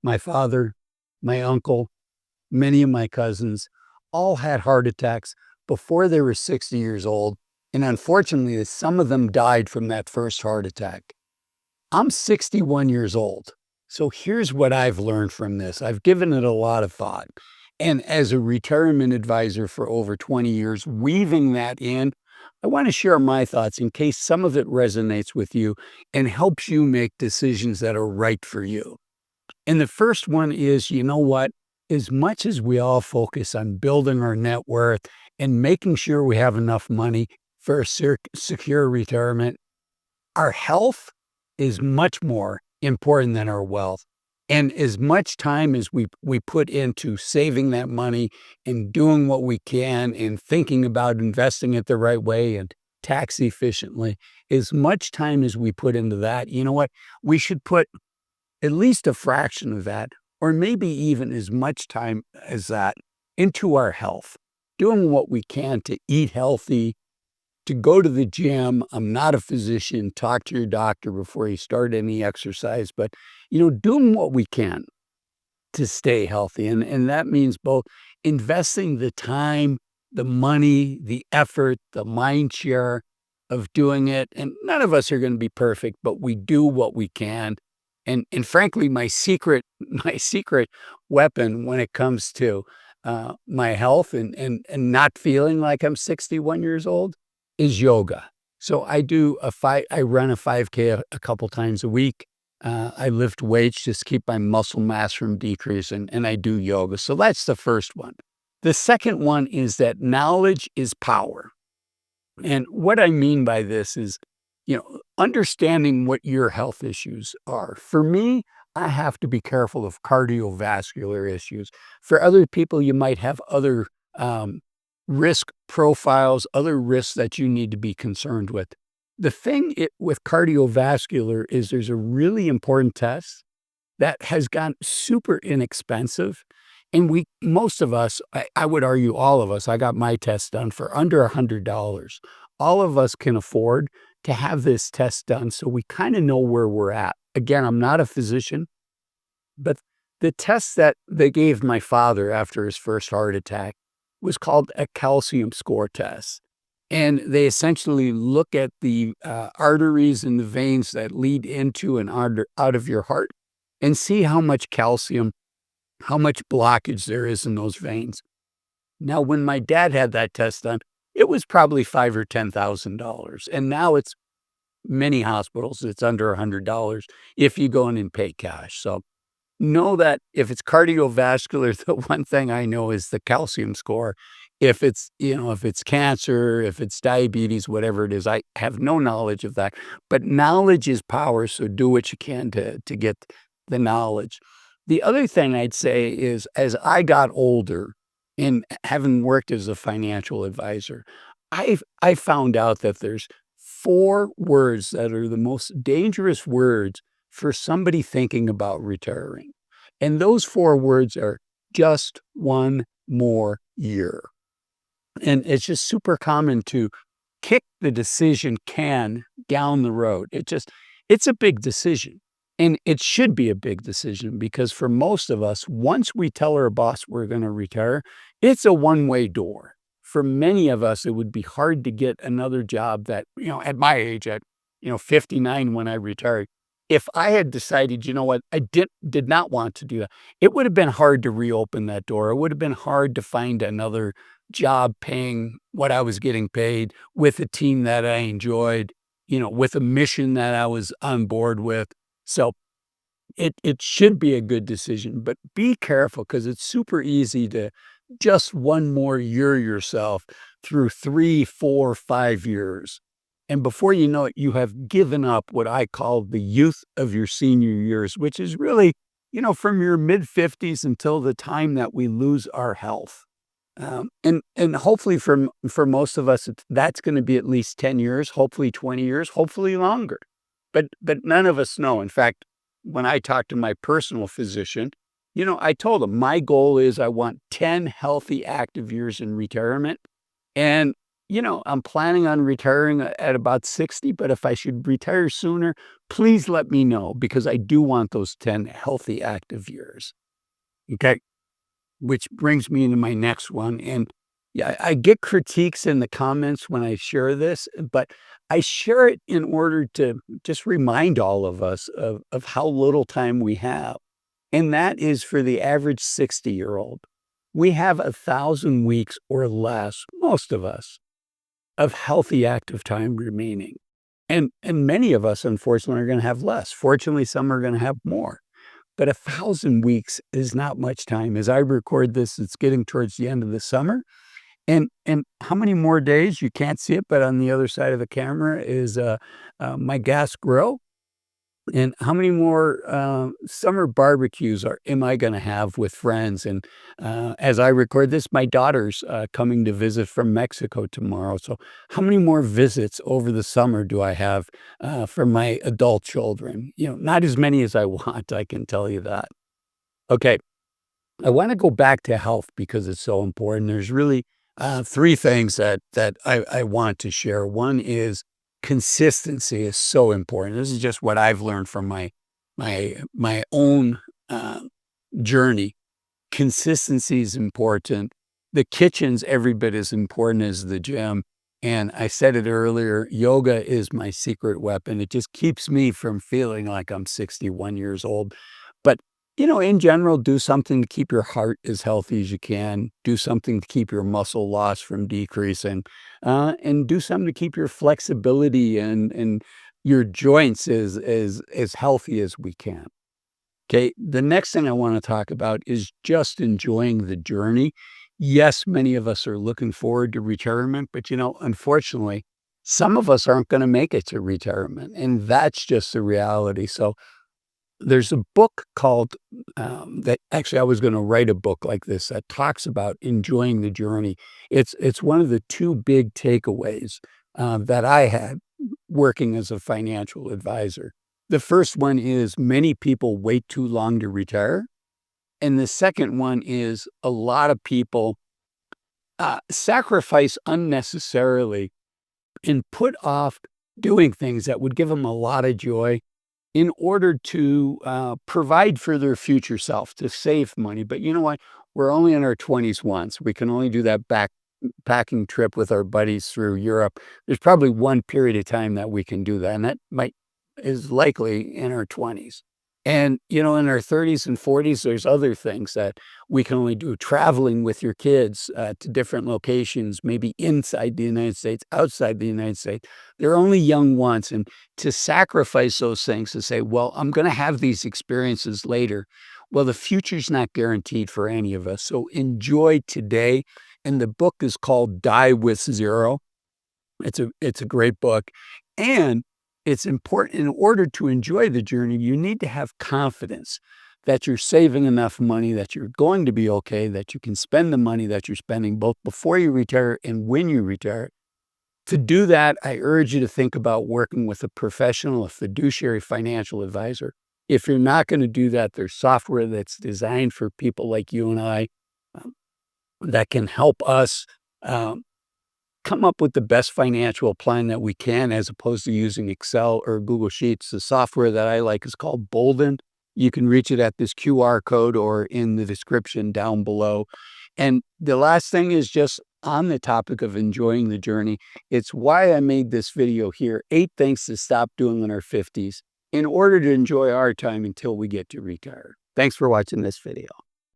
My father, my uncle, many of my cousins all had heart attacks before they were 60 years old. And unfortunately, some of them died from that first heart attack. I'm 61 years old. So here's what I've learned from this. I've given it a lot of thought. And as a retirement advisor for over 20 years, weaving that in, I want to share my thoughts in case some of it resonates with you and helps you make decisions that are right for you. And the first one is, you know what? As much as we all focus on building our net worth and making sure we have enough money for a secure retirement, our health is much more important than our wealth. And as much time as we put into saving that money and doing what we can and thinking about investing it the right way and tax efficiently, as much time as we put into that, you know what? We should put at least a fraction of that, or maybe even as much time as that, into our health, doing what we can to eat healthy, to go to the gym. I'm not a physician. Talk to your doctor before you start any exercise, but doing what we can to stay healthy. And that means both investing the time, the money, the effort, the mind share of doing it. And none of us are going to be perfect, but we do what we can. And frankly, my secret my secret weapon when it comes to my health and not feeling like I'm 61 years old is yoga. So I run a 5K a couple times a week. I lift weights, just keep my muscle mass from decreasing, and I do yoga. So that's the first one. The second one is that knowledge is power. And what I mean by this is, understanding what your health issues are. For me, I have to be careful of cardiovascular issues. For other people, you might have other risk profiles, other risks that you need to be concerned with. The thing with cardiovascular is there's a really important test that has gotten super inexpensive. And most of us, I would argue all of us, I got my test done for under $100. All of us can afford to have this test done so we kind of know where we're at. Again, I'm not a physician, but the test that they gave my father after his first heart attack was called a calcium score test. And they essentially look at the arteries and the veins that lead into and out of your heart and see how much calcium, how much blockage there is in those veins. Now, when my dad had that test done, it was probably $5,000 or $10,000. And now it's many hospitals, it's under $100 if you go in and pay cash. So know that if it's cardiovascular, the one thing I know is the calcium score. If it's cancer, if it's diabetes, whatever it is, I have no knowledge of that. But knowledge is power, so do what you can to get the knowledge. The other thing I'd say is as I got older and having worked as a financial advisor, I found out that there's 4 words that are the most dangerous words for somebody thinking about retiring. And those 4 words are just one more year. And it's just super common to kick the decision can down the road. It's a big decision. And it should be a big decision because for most of us, once we tell our boss we're going to retire, it's a one-way door. For many of us, it would be hard to get another job that, at my age, at 59 when I retired, if I had decided, you know what, I did not want to do that, it would have been hard to reopen that door. It would have been hard to find another job paying what I was getting paid with a team that I enjoyed, with a mission that I was on board with. So it should be a good decision, but be careful because it's super easy to just one more year yourself through 3, 4, 5 years. And before you know it, you have given up what I call the youth of your senior years, which is really, from your mid-50s until the time that we lose our health. And hopefully for most of us, that's going to be at least 10 years, hopefully 20 years, hopefully longer. But none of us know. In fact, when I talked to my personal physician, I told him my goal is I want 10 healthy, active years in retirement. And I'm planning on retiring at about 60, but if I should retire sooner, please let me know because I do want those 10 healthy, active years. Okay. Which brings me into my next one. And yeah, I get critiques in the comments when I share this, but I share it in order to just remind all of us of how little time we have. And that is for the average 60-year-old. We have 1,000 weeks or less, most of us, of healthy active time remaining. And many of us, unfortunately, are going to have less. Fortunately, some are going to have more. But 1,000 weeks is not much time. As I record this, it's getting towards the end of the summer. And how many more days? You can't see it, but on the other side of the camera is my gas grill. And how many more summer barbecues am I going to have with friends? And as I record this, my daughter's coming to visit from Mexico tomorrow. So, how many more visits over the summer do I have for my adult children? Not as many as I want, I can tell you that. Okay, I want to go back to health because it's so important. There's really three things that I want to share. One is consistency is so important. This is just what I've learned from my own journey. Consistency is important. The kitchen's every bit as important as the gym. And I said it earlier, yoga is my secret weapon. It just keeps me from feeling like I'm 61 years old. But, in general, do something to keep your heart as healthy as you can. Do something to keep your muscle loss from decreasing. And do something to keep your flexibility and your joints as healthy as we can. Okay, the next thing I want to talk about is just enjoying the journey. Yes, many of us are looking forward to retirement, but unfortunately, some of us aren't going to make it to retirement, and that's just the reality. So there's a book called that actually I was going to write a book like this that talks about enjoying the journey. It's one of the two big takeaways that I had working as a financial advisor. The first one is many people wait too long to retire. And the second one is a lot of people sacrifice unnecessarily and put off doing things that would give them a lot of joy in order to provide for their future self, to save money. But you know what? We're only in our 20s once. We can only do that backpacking trip with our buddies through Europe. There's probably one period of time that we can do that, and that is likely in our 20s. And, in our 30s and 40s, there's other things that we can only do. Traveling with your kids to different locations, maybe inside the United States, outside the United States. They're only young once. And to sacrifice those things to say, well, I'm going to have these experiences later. Well, the future's not guaranteed for any of us. So enjoy today. And the book is called Die with Zero. It's a great book. And it's important in order to enjoy the journey, you need to have confidence that you're saving enough money, that you're going to be okay, that you can spend the money that you're spending both before you retire and when you retire. To do that, I urge you to think about working with a professional, a fiduciary financial advisor. If you're not going to do that, there's software that's designed for people like you and I um, that can help us um, come up with the best financial plan that we can as opposed to using Excel or Google Sheets. The software that I like is called Bolden. You can reach it at this QR code or in the description down below. And the last thing is just on the topic of enjoying the journey. It's why I made this video here, 8 things to stop doing in our 50s in order to enjoy our time until we get to retire. Thanks for watching this video.